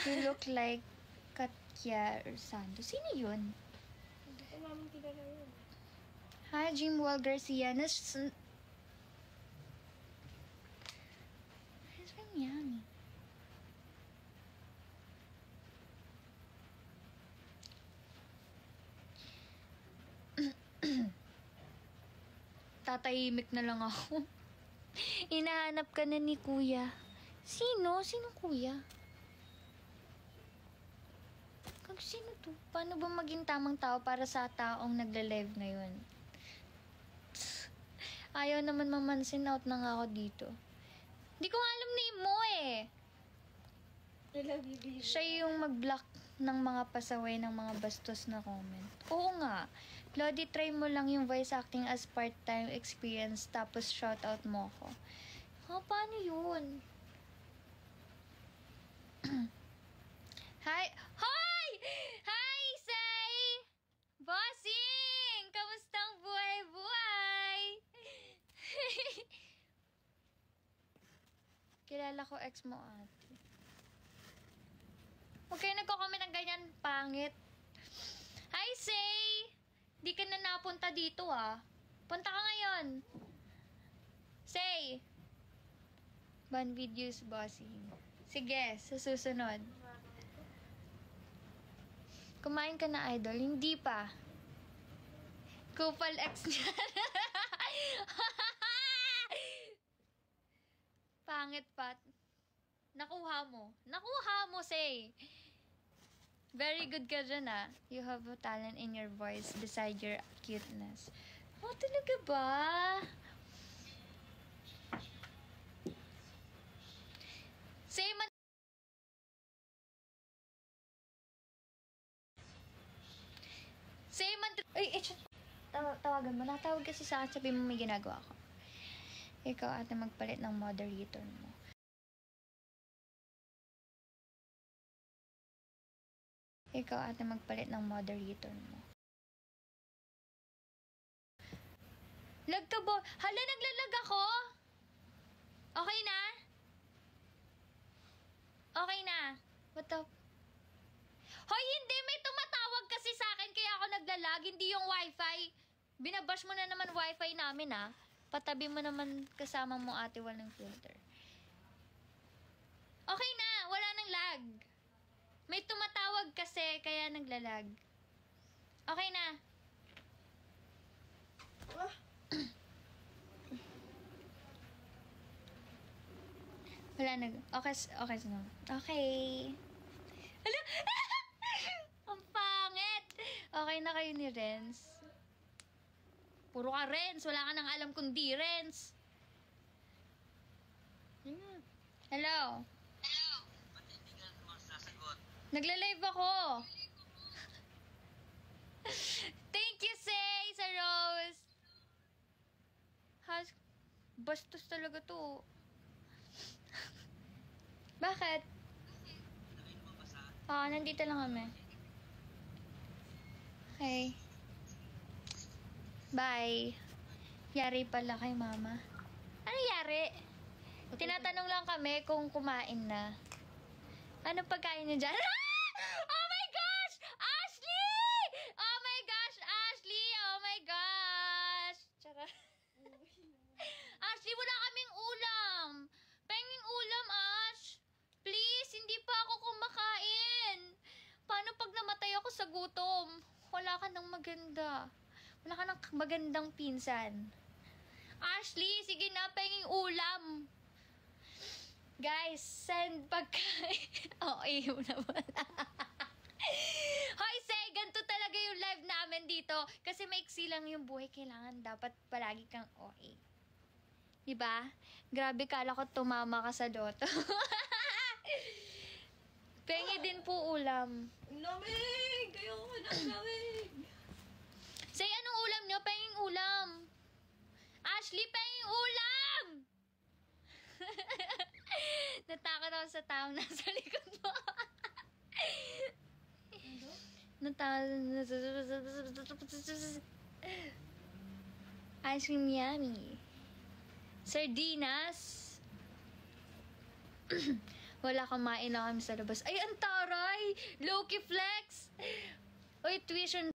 You look like Katya Sando. Sino yun? Hindi ko naman kilala yun. Hi, Jimwal Garcia. It's from Yummy. Tatahimik na lang ako. Hinahanap ka na ni Kuya. Sino? Sino Kuya? Sino to? Paano ba maging tamang tao para sa taong nagla-live ngayon? Ayaw naman mamansin, out na nga ako dito. Hindi ko alam name mo eh. Siya yung mag-block ng mga pasaway ng mga bastos na comment. Oo nga. Lodi, try mo lang yung voice acting as part-time experience tapos shoutout mo ko. Paano yun? Hi! Hoy! Hi, Say! Bossing! Kamustang buhay-buhay? Kilala ko ex mo, ate. Huwag kayo nagko-comment ng ganyan, pangit. Hi, Say! Di ka na napunta dito, ah. Punta ka ngayon. Say! Ban videos, bossing. Sige, sa susunod. Kumain ka na, idol? Hindi pa. Kupal ex niya. Pangit, Pat. Nakuha mo. Nakuha mo, Say. Very good ka dyan, ah. You have a talent in your voice beside your cuteness. Oh, talaga ba? Say, Ay, tawagan mo. Natawag kasi sa akin, sabi mo may ginagawa ko. Ikaw ate magpalit ng moderator mo. Ikaw ate magpalit ng moderator mo. Lag ka ba? Hala, naglalag ako? Okay na? Okay na? What the? Hoy, hindi! May tumatawag kasi sa akin kaya ako naglalag. Hindi yung wifi. Binabash mo na naman wifi namin, ah. Patabi mo naman kasama mo, ate, walang filter. Okay na! Wala nang lag. May tumatawag kasi kaya naglalag. Okay na. Wala nag... Okay. Okay. Hala! Ang pangit! Okay na kayo ni Renz. Puro ka Renz. Wala ka nang alam kundi Renz. Hello? Hello? Ba't hindi ka masasagot? Nagla-live ako. Thank you, Say, sa Rose. Bastos talaga to. Bakit? Nandito lang kami. Okay. Bye. Yari pala kay mama. Ano yari? Tinatanong lang kami kung kumain na. Ano pagkain niyo dyan? Oh my gosh! Ashley! Oh my gosh, Ashley! Oh my gosh! Charot. Ashley, wala kaming ulam. Penging ulam, Ash. Please, hindi pa ako kumakain. Paano pag namatay ako sa gutom? Wala ka ng maganda. Wala ka ng magandang pinsan. Ashley, sige na, penging ulam. Guys, send pagkain. Ayaw naman. Hoy, Say, ganito talaga yung live namin dito. Kasi maiksi lang yung buhay. Kailangan dapat palagi kang OA. Diba? Grabe, kala ko tumama ka sa loto. Pengi din po ulam. Lamig! Ayaw ko ng lamig! Say, anong ulam nyo? Penging ulam. Ashley, penging ulam! Natakot ako sa taong nasa likod mo. Ice cream yummy. Sardinas. Wala, kumain lang kami sa labas. Ay, ang taray! Low-key flex! Uy, tuition